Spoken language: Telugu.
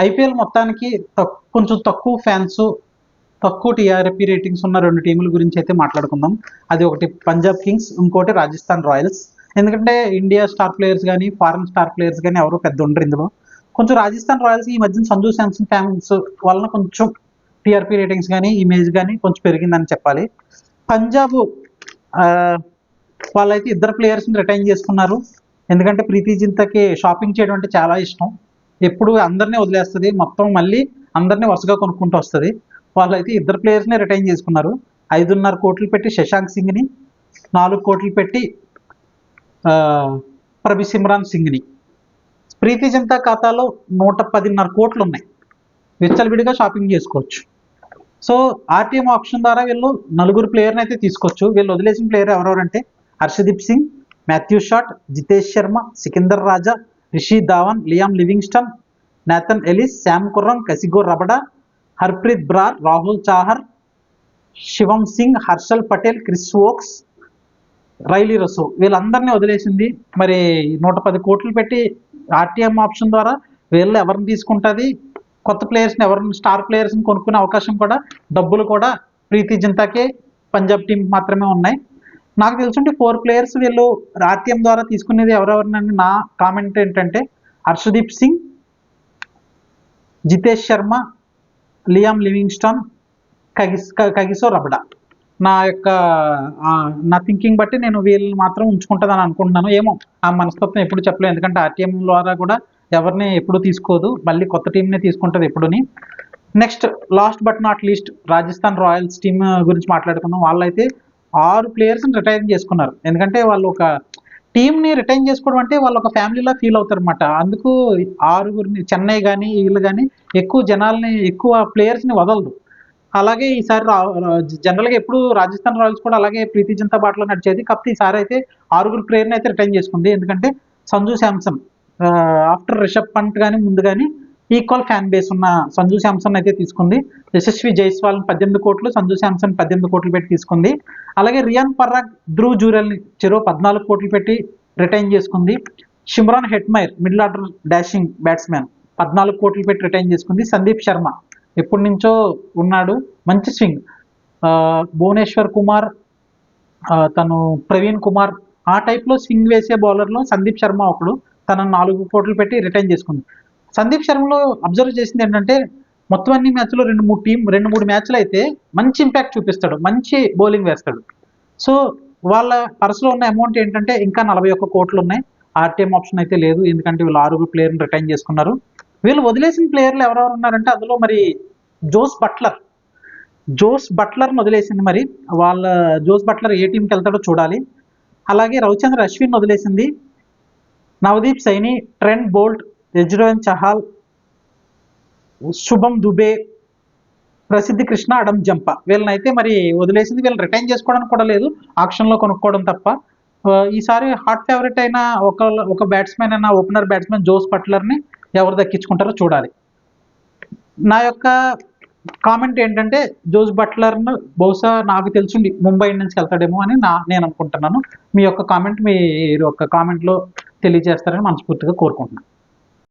ఐపీఎల్ మొత్తానికి కొంచెం తక్కువ ఫ్యాన్స్, తక్కువ టీఆర్పీ రేటింగ్స్ ఉన్న రెండు టీముల గురించి అయితే మాట్లాడుకుందాం. అది ఒకటి పంజాబ్ కింగ్స్, ఇంకోటి రాజస్థాన్ రాయల్స్. ఎందుకంటే ఇండియా స్టార్ ప్లేయర్స్ కానీ ఫారెన్ స్టార్ ప్లేయర్స్ కానీ ఎవరు పెద్ద ఉండరు ఇందులో. కొంచెం రాజస్థాన్ రాయల్స్ ఈ మధ్యన సంజు శాంసన్ ఫ్యాన్స్ వలన కొంచెం టీఆర్పీ రేటింగ్స్ కానీ ఇమేజ్ కానీ కొంచెం పెరిగిందని చెప్పాలి. పంజాబ్ వాళ్ళైతే ఇద్దరు ప్లేయర్స్ని రిటైన్ చేసుకున్నారు. ఎందుకంటే ప్రీతి జింతాకి షాపింగ్ చేయడం అంటే చాలా ఇష్టం. ఎప్పుడు అందరినీ వదిలేస్తుంది, మొత్తం మళ్ళీ అందరినీ వరుసగా కొనుక్కుంటూ వస్తుంది. వాళ్ళైతే ఇద్దరు ప్లేయర్స్ని రిటైన్ చేసుకున్నారు. 5.5 కోట్లు పెట్టి శశాంక్ సింగ్ని, 4 కోట్లు పెట్టి ప్రభి-సిమ్రాన్ సింగ్ని. ప్రీతి జింతా ఖాతాలో 110.5 కోట్లు ఉన్నాయి. విచ్చలవిడిగా షాపింగ్ చేసుకోవచ్చు. సో ఆర్టీఎం ఆప్షన్ ద్వారా వీళ్ళు 4 ప్లేయర్ని అయితే తీసుకోవచ్చు. వీళ్ళు వదిలేసిన ప్లేయర్ ఎవరెవరంటే Harshdeep Singh, Matthew Short, Jitesh Sharma, Sikandar Raza, Rishi Dhawan, Liam Livingstone, Nathan Ellis, Sam Curran, Kagiso Rabada, Harpreet Brar, Rahul Chahar, Shivam Singh, Harshal Patel, Chris Woakes, Rilee Rossouw. వీళ్ళందరినీ వదిలేసింది. మరి 110 కోట్లు పెట్టి ఆర్టీఎం ఆప్షన్ ద్వారా వీళ్ళు ఎవరిని తీసుకుంటుంది, కొత్త ప్లేయర్స్ని ఎవరిని స్టార్ ప్లేయర్స్ని కొనుక్కునే అవకాశం కూడా, డబ్బులు కూడా ప్రీతి జింతాకే పంజాబ్ టీం మాత్రమే ఉన్నాయి. నాకు తెలుసుంటే 4 ప్లేయర్స్ వీళ్ళు ఆర్టీఎం ద్వారా తీసుకునేది ఎవరెవరినని నా కామెంట్ ఏంటంటే Harshdeep Singh, Jitesh Sharma, Liam Livingstone, Kagiso Rabada. నా థింకింగ్ బట్టి నేను వీళ్ళని మాత్రం ఉంచుకుంటుందని అనుకుంటున్నాను. ఏమో ఆ మనస్తత్వం ఎప్పుడు చెప్పలేదు, ఎందుకంటే ఆర్టీఎం ద్వారా కూడా ఎవరిని ఎప్పుడు తీసుకోదు, మళ్ళీ కొత్త టీంనే తీసుకుంటుంది ఎప్పుడుని. Next last but not least Rajasthan Royals team గురించి మాట్లాడుకుందాం. వాళ్ళైతే 6 ప్లేయర్స్ని రిటైన్ చేసుకున్నారు. ఎందుకంటే వాళ్ళు ఒక టీంని రిటైన్ చేసుకోవడం అంటే వాళ్ళు ఒక ఫ్యామిలీలా ఫీల్ అవుతారు అనమాట. అందుకు 6 చెన్నై కానీ వీళ్ళు కానీ ఎక్కువ జనాల్ని, ఎక్కువ ప్లేయర్స్ని వదలదు. అలాగే ఈసారి జనరల్గా ఎప్పుడు రాజస్థాన్ రాయల్స్ కూడా అలాగే ప్రీతి జింతా బాటలో నడిచేది. కాకపోతే ఈసారి అయితే 6 ప్లేయర్ని అయితే రిటైన్ చేసుకుంది. ఎందుకంటే సంజు శాంసన్ ఆఫ్టర్ రిషబ్ పంట్ కానీ ముందు కానీ ఈక్వల్ ఫ్యాన్ బేస్ ఉన్న సంజు శాంసన్ అయితే తీసుకుంది. యశస్వి జైస్వాల్ 18 కోట్లు, సంజు శాంసన్ 18 కోట్లు పెట్టి తీసుకుంది. అలాగే రియాన్ పరాగ్, ధ్రువ్ జురెల్ని చెరో 14 కోట్లు పెట్టి రిటైన్ చేసుకుంది. Shimron Hetmyer middle order dashing batsmen 14 కోట్లు పెట్టి రిటైన్ చేసుకుంది. సందీప్ శర్మ ఎప్పటి నుంచో ఉన్నాడు, మంచి స్వింగ్. భువనేశ్వర్ కుమార్, తను ప్రవీణ్ కుమార్ ఆ టైప్లో స్వింగ్ వేసే బౌలర్లో సందీప్ శర్మ ఒకడు. తనను 4 కోట్లు పెట్టి రిటైన్ చేసుకుంది. సందీప్ శర్మలో అబ్జర్వ్ చేసింది ఏంటంటే మొత్తం అన్ని మ్యాచ్లో 2-3 మ్యాచ్లు అయితే మంచి ఇంపాక్ట్ చూపిస్తాడు, మంచి బౌలింగ్ వేస్తాడు. సో వాళ్ళ పర్సులో ఉన్న అమౌంట్ ఏంటంటే ఇంకా 41 కోట్లు ఉన్నాయి. ఆర్టీఎం ఆప్షన్ అయితే లేదు, ఎందుకంటే వీళ్ళు 6 ప్లేయర్ని రిటైన్ చేసుకున్నారు. వీళ్ళు వదిలేసిన ప్లేయర్లు ఎవరెవరు ఉన్నారంటే అందులో మరి జోస్ బట్లర్ని వదిలేసింది. మరి జోస్ బట్లర్ ఏ టీంకి వెళ్తాడో చూడాలి. అలాగే రవిచంద్ర అశ్విన్ వదిలేసింది. నవదీప్ సైని, ట్రెంట్ బోల్ట్, యజువేంద్ర చహల్, శుభం దుబే, ప్రసిద్ధి కృష్ణ, అడమ్ జంపా వీళ్ళని అయితే మరి వదిలేసింది. వీళ్ళని రిటైన్ చేసుకోవడానికి కూడా లేదు, ఆక్షన్లో కొనుక్కోవడం తప్ప. ఈసారి హాట్ ఫేవరెట్ అయిన ఒక బ్యాట్స్మెన్ అయిన ఓపెనర్ బ్యాట్స్మెన్ జోస్ బట్లర్ని ఎవరు దక్కించుకుంటారో చూడాలి. నా యొక్క కామెంట్ ఏంటంటే జోస్ బట్లర్ను బహుశా నాకు తెలుసుండి ముంబై ఇండియన్స్కి వెళ్తాడేమో అని నేను అనుకుంటున్నాను. మీ యొక్క కామెంట్ మీ యొక్క కామెంట్లో తెలియజేస్తారని మనస్ఫూర్తిగా కోరుకుంటున్నాను.